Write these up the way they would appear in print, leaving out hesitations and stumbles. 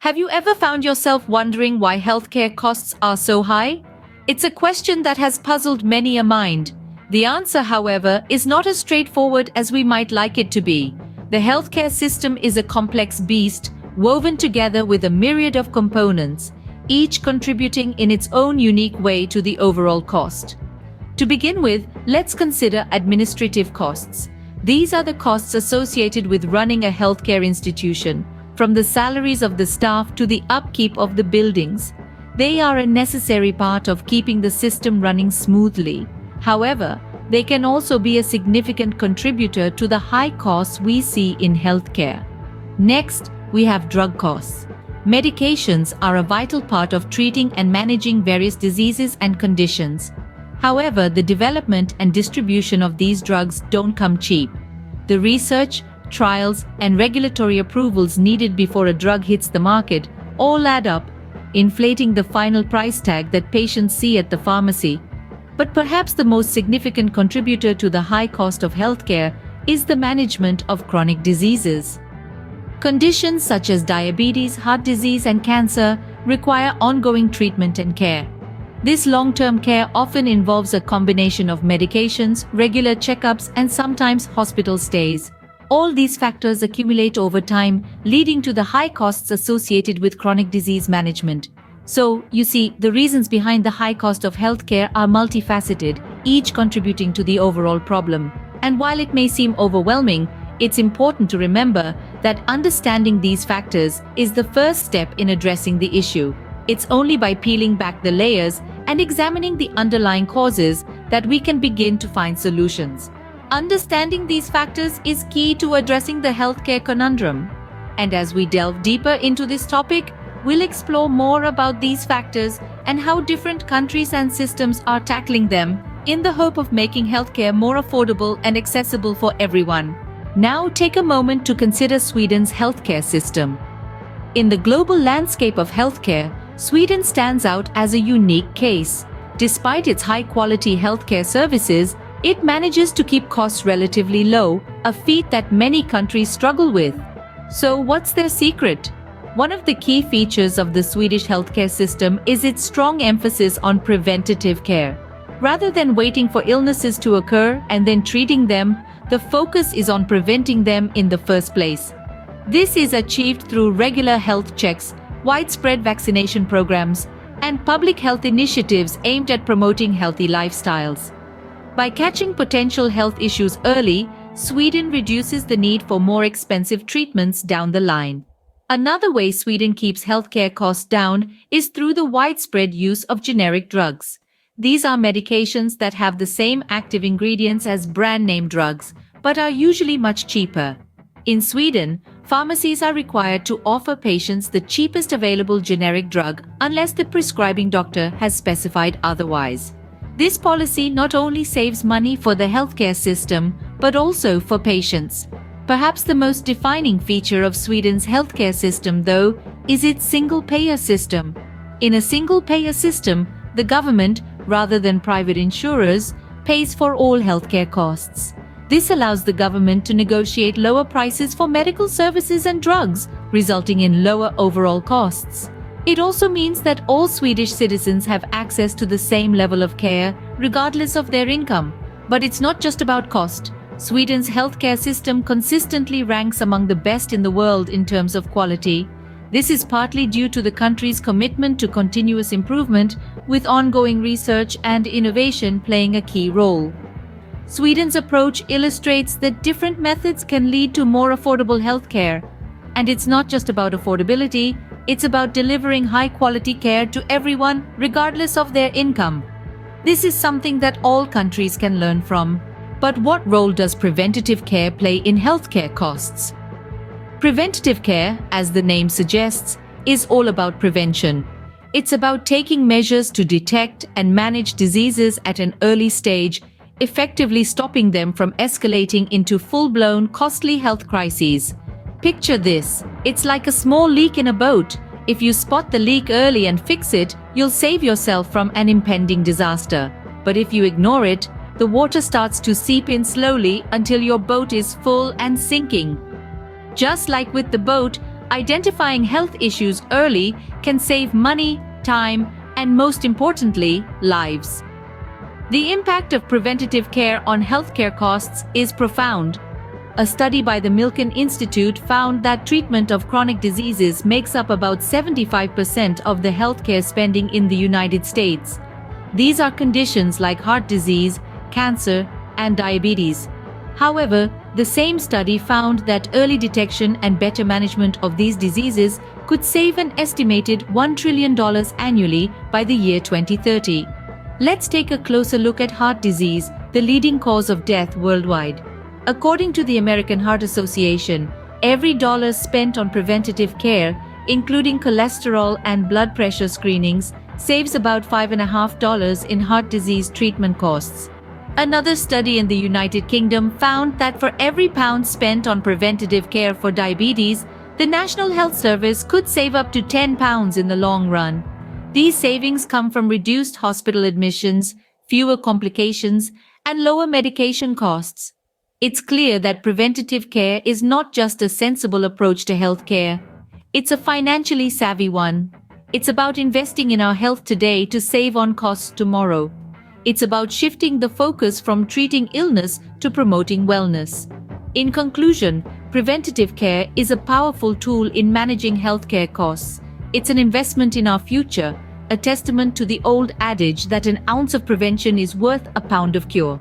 Have you ever found yourself wondering why healthcare costs are so high? It's a question that has puzzled many a mind. The answer, however, is not as straightforward as we might like it to be. The healthcare system is a complex beast, woven together with a myriad of components, each contributing in its own unique way to the overall cost. To begin with, let's consider administrative costs. These are the costs associated with running a healthcare institution, from the salaries of the staff to the upkeep of the buildings. They are a necessary part of keeping the system running smoothly. However, they can also be a significant contributor to the high costs we see in healthcare. Next, we have drug costs. Medications are a vital part of treating and managing various diseases and conditions. However, the development and distribution of these drugs don't come cheap. The research, trials, and regulatory approvals needed before a drug hits the market all add up, inflating the final price tag that patients see at the pharmacy. But perhaps the most significant contributor to the high cost of healthcare is the management of chronic diseases. Conditions such as diabetes, heart disease, and cancer require ongoing treatment and care. This long-term care often involves a combination of medications, regular checkups, and sometimes hospital stays. All these factors accumulate over time, leading to the high costs associated with chronic disease management. So, you see, the reasons behind the high cost of healthcare are multifaceted, each contributing to the overall problem. And while it may seem overwhelming, it's important to remember that understanding these factors is the first step in addressing the issue. It's only by peeling back the layers and examining the underlying causes that we can begin to find solutions. Understanding these factors is key to addressing the healthcare conundrum. And as we delve deeper into this topic, we'll explore more about these factors and how different countries and systems are tackling them in the hope of making healthcare more affordable and accessible for everyone. Now take a moment to consider Sweden's healthcare system. In the global landscape of healthcare, Sweden stands out as a unique case. Despite its high-quality healthcare services, it manages to keep costs relatively low, a feat that many countries struggle with. So what's their secret? One of the key features of the Swedish healthcare system is its strong emphasis on preventative care. Rather than waiting for illnesses to occur and then treating them, the focus is on preventing them in the first place. This is achieved through regular health checks, widespread vaccination programs, and public health initiatives aimed at promoting healthy lifestyles. By catching potential health issues early, Sweden reduces the need for more expensive treatments down the line. Another way Sweden keeps healthcare costs down is through the widespread use of generic drugs. These are medications that have the same active ingredients as brand-name drugs, but are usually much cheaper. In Sweden, pharmacies are required to offer patients the cheapest available generic drug unless the prescribing doctor has specified otherwise. This policy not only saves money for the healthcare system, but also for patients. Perhaps the most defining feature of Sweden's healthcare system, though, is its single-payer system. In a single-payer system, the government, rather than private insurers, pays for all healthcare costs. This allows the government to negotiate lower prices for medical services and drugs, resulting in lower overall costs. It also means that all Swedish citizens have access to the same level of care, regardless of their income. But it's not just about cost. Sweden's healthcare system consistently ranks among the best in the world in terms of quality. This is partly due to the country's commitment to continuous improvement, with ongoing research and innovation playing a key role. Sweden's approach illustrates that different methods can lead to more affordable healthcare. And it's not just about affordability, it's about delivering high-quality care to everyone, regardless of their income. This is something that all countries can learn from. But what role does preventative care play in healthcare costs? Preventative care, as the name suggests, is all about prevention. It's about taking measures to detect and manage diseases at an early stage, effectively stopping them from escalating into full-blown, costly health crises. Picture this. It's like a small leak in a boat. If you spot the leak early and fix it, you'll save yourself from an impending disaster. But if you ignore it, the water starts to seep in slowly until your boat is full and sinking. Just like with the boat, Identifying health issues early can save money, time, and most importantly, lives. The impact of preventative care on healthcare costs is profound. A study by the Milken Institute found that treatment of chronic diseases makes up about 75% of the healthcare spending in the United States. These are conditions like heart disease, cancer, and diabetes. However, the same study found that early detection and better management of these diseases could save an estimated $1 trillion annually by the year 2030. Let's take a closer look at heart disease, the leading cause of death worldwide. According to the American Heart Association, every dollar spent on preventative care, including cholesterol and blood pressure screenings, saves about $5.50 in heart disease treatment costs. Another study in the United Kingdom found that for every pound spent on preventative care for diabetes, the National Health Service could save up to £10 in the long run. These savings come from reduced hospital admissions, fewer complications, and lower medication costs. It's clear that preventative care is not just a sensible approach to healthcare. It's a financially savvy one. It's about investing in our health today to save on costs tomorrow. It's about shifting the focus from treating illness to promoting wellness. In conclusion, preventative care is a powerful tool in managing healthcare costs. It's an investment in our future, a testament to the old adage that an ounce of prevention is worth a pound of cure.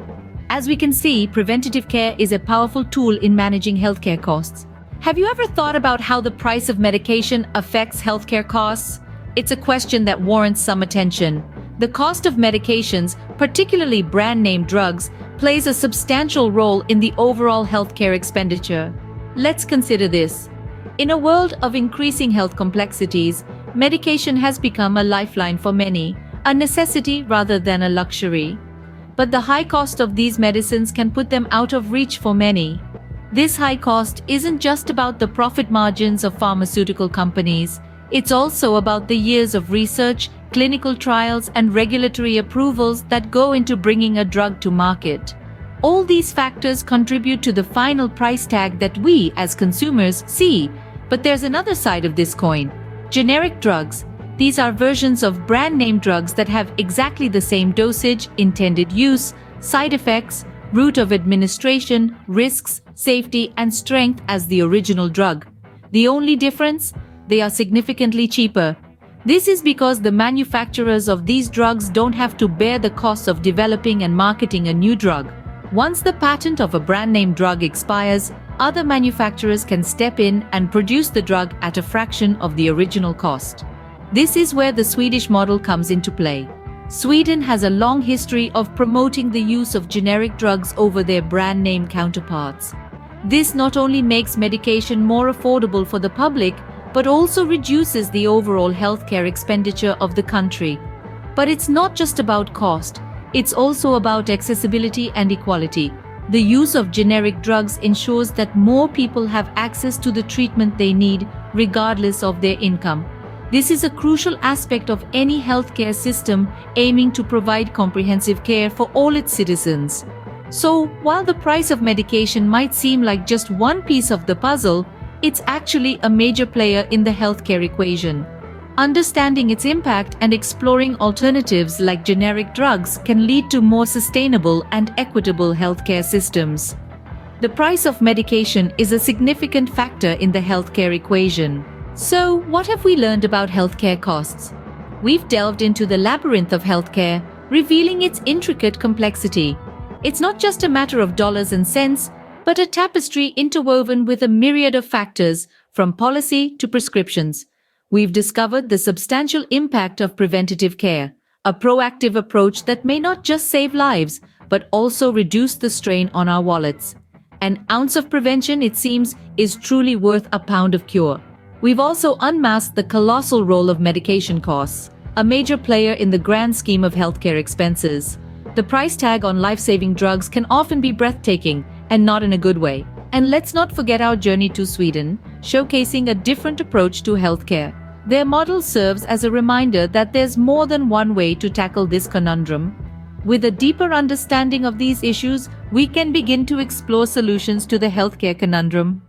As we can see, preventative care is a powerful tool in managing healthcare costs. Have you ever thought about how the price of medication affects healthcare costs? It's a question that warrants some attention. The cost of medications, particularly brand-name drugs, plays a substantial role in the overall healthcare expenditure. Let's consider this. In a world of increasing health complexities, medication has become a lifeline for many, a necessity rather than a luxury. But the high cost of these medicines can put them out of reach for many. This high cost isn't just about the profit margins of pharmaceutical companies. It's also about the years of research, clinical trials, and regulatory approvals that go into bringing a drug to market. All these factors contribute to the final price tag that we, as consumers, see. But there's another side of this coin. Generic drugs. These are versions of brand-name drugs that have exactly the same dosage, intended use, side effects, route of administration, risks, safety, and strength as the original drug. The only difference? They are significantly cheaper. This is because the manufacturers of these drugs don't have to bear the costs of developing and marketing a new drug. Once the patent of a brand-name drug expires, other manufacturers can step in and produce the drug at a fraction of the original cost. This is where the Swedish model comes into play. Sweden has a long history of promoting the use of generic drugs over their brand-name counterparts. This not only makes medication more affordable for the public, but also reduces the overall healthcare expenditure of the country. But it's not just about cost, it's also about accessibility and equality. The use of generic drugs ensures that more people have access to the treatment they need, regardless of their income. This is a crucial aspect of any healthcare system aiming to provide comprehensive care for all its citizens. So, while the price of medication might seem like just one piece of the puzzle, it's actually a major player in the healthcare equation. Understanding its impact and exploring alternatives like generic drugs can lead to more sustainable and equitable healthcare systems. The price of medication is a significant factor in the healthcare equation. So, what have we learned about healthcare costs? We've delved into the labyrinth of healthcare, revealing its intricate complexity. It's not just a matter of dollars and cents, but a tapestry interwoven with a myriad of factors, from policy to prescriptions. We've discovered the substantial impact of preventative care, a proactive approach that may not just save lives, but also reduce the strain on our wallets. An ounce of prevention, it seems, is truly worth a pound of cure. We've also unmasked the colossal role of medication costs, a major player in the grand scheme of healthcare expenses. The price tag on life-saving drugs can often be breathtaking, and not in a good way. And let's not forget our journey to Sweden, showcasing a different approach to healthcare. Their model serves as a reminder that there's more than one way to tackle this conundrum. With a deeper understanding of these issues, we can begin to explore solutions to the healthcare conundrum.